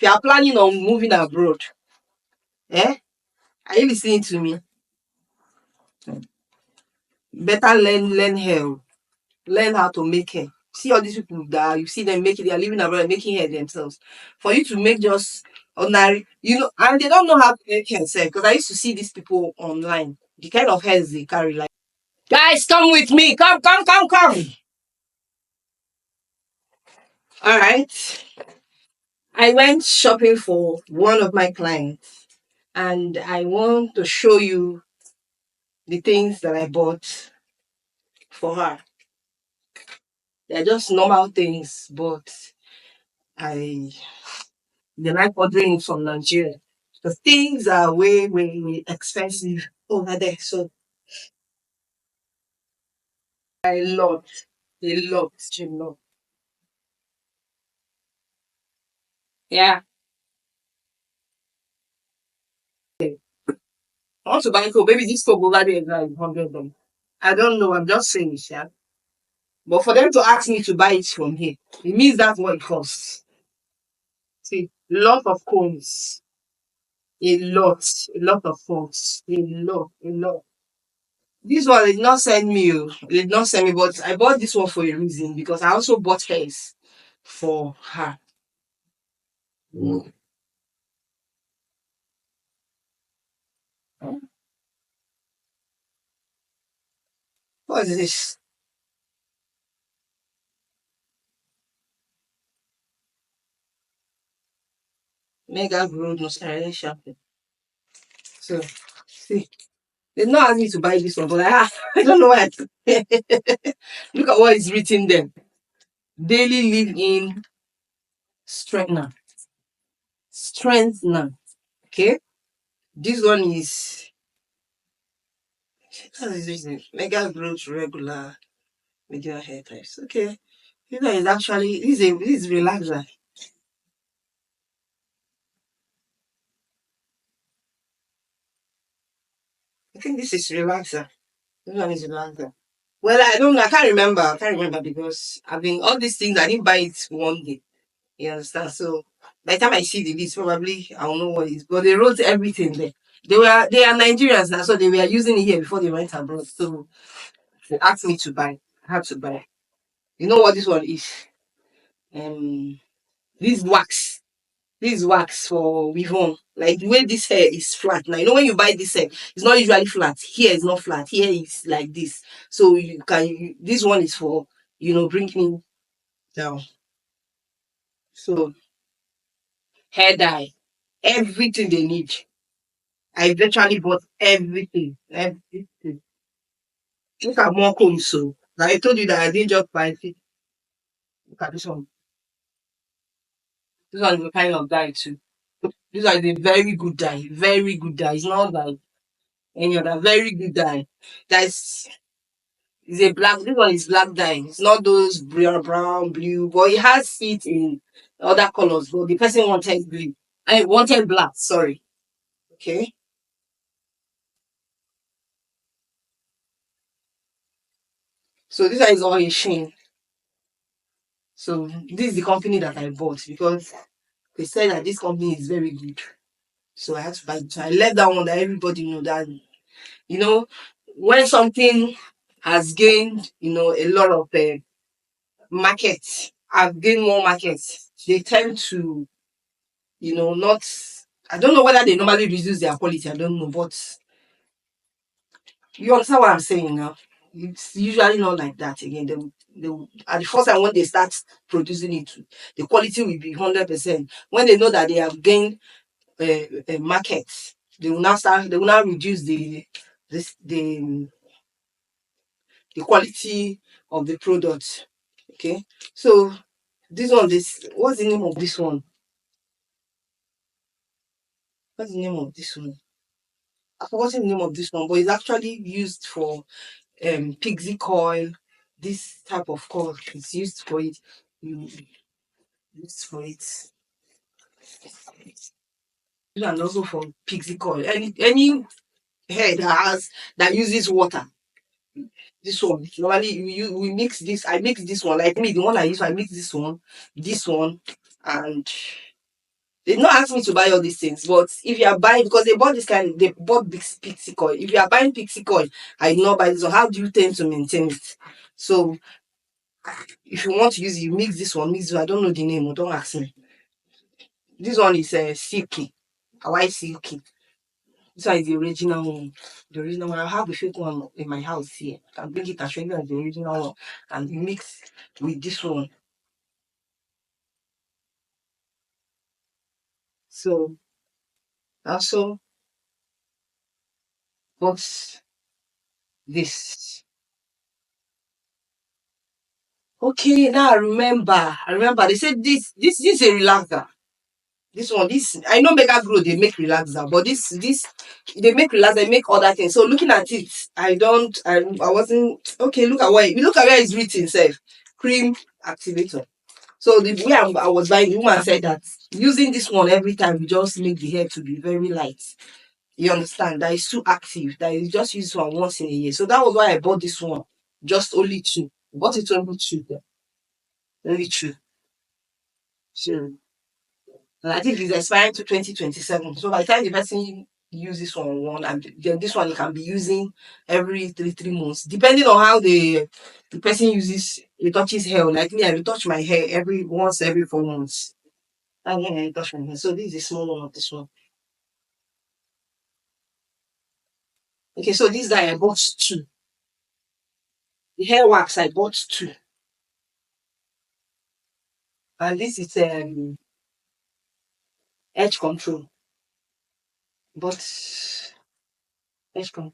If you are planning on moving abroad, eh? Are you listening to me? Better learn hair. Learn how to make hair. See all these people that you see them making, they are living abroad making hair themselves. For you to make just ordinary, and they don't know how to make hair self. Because I used to see these people online, the kind of hairs they carry. Like, guys, come with me. Come, come, come, come. All right. I went shopping for one of my clients, and I want to show you the things that I bought for her. They're just normal things, but I they like ordering it from Nigeria. The things are way, way, way expensive over there. So a lot, a lot. Yeah. I want to buy coat. Maybe this coat over there is like $100. I don't know. I'm just saying it, yeah. But for them to ask me to buy it from here, it means that's what it costs. See, lot of coins, a lot of coins, a lot. This one did not send me. It did not send me, but I bought this one for a reason because I also bought hers for her. Mm. What is this? Mega Broad Nostalgia Shopping. So, see, they did not ask me to buy this one, but I don't know why. Look at what is written there. Daily live in strengthener. Strengthener. Okay. This one is what is this name? Mega growth regular medium hair types. Okay. This one is actually this is relaxer. I think this is relaxer. This one is relaxer. Well, I don't know. I can't remember. I can't remember because I've been all these things. I didn't buy it one day. You understand? So by the time I see the list, probably I'll know what it is. But they wrote everything there. They are Nigerians now, so they were using it here before they went abroad. So they asked me to buy. I had to buy. You know what this one is? Um, this wax. This wax for Wivon. Like the way this hair is flat. Now you know when you buy this hair, it's not usually flat. Here is not flat. Here is like this. So this one is for bringing down. So hair dye, everything they need. I virtually bought everything. Everything. Look at more combs. So like I told you that I didn't just buy it. Look at this one. This one is a kind of dye too. This one is a very good dye. Very good dye. It's not like any other. Very good dye. That's is a black. This one is black dye. It's not those brown, blue, but it has it in other colors. But the person wanted blue. I wanted black. Sorry. Okay. So this one is all a sheen. So this is the company that I bought because they said that this company is very good. So I had to buy it. So I left that one that everybody know that you know when something has gained a lot of market, have gained more market, they tend to not. I don't know whether they normally reduce their quality. I don't know, but you understand what I'm saying now. It's usually not like that again. At the first time when they start producing it, the quality will be 100%. When they know that they have gained market, they will now start. They will now reduce this the quality of the product. Okay, so this what's the name of this one? What's the name of this one? I forgot the name of this one, but it's actually used for pixie coil. This type of coil is used for it. You used for it, and also for pixie coil. Any hair that uses water. This one normally we mix this. I mix this one like me. The one I use, I mix this one, and They did not ask me to buy all these things, but if you are buying, because they bought this kind, they bought big pixie coin. If you are buying pixie coin, I did not buy this one. How do you tend to maintain it? So if you want to use it, you mix this one, mix this one. I don't know the name, oh, don't ask me. This one is silky, Hawaii silky. This one is the original one. The original one. I have a fake one in my house here. I can bring it and show you the original one and mix with this one. So also bought this. Okay, now I remember. I remember they said this is a relaxer. This one, this I know Mega Grow they make relaxer, but this they make relaxer, they make other things. So looking at it, I wasn't okay. Look at where it's written, self cream activator. So the way I was buying, the woman said that using this one every time will just make the hair to be very light. You understand? That is too active. That you just use one once in a year. So that was why I bought this one. Just only two. Bought it only two. Only two. So and I think it's expiring to 2027. So by the time the person uses one and then this one you can be using every three months, depending on how the person uses retouches hair. Like me, I retouch my hair every 4 months. And then I touch my hair. So this is a small one of this one. Okay, so this guy I bought two. The hair wax I bought two. And this is edge control. But edge control.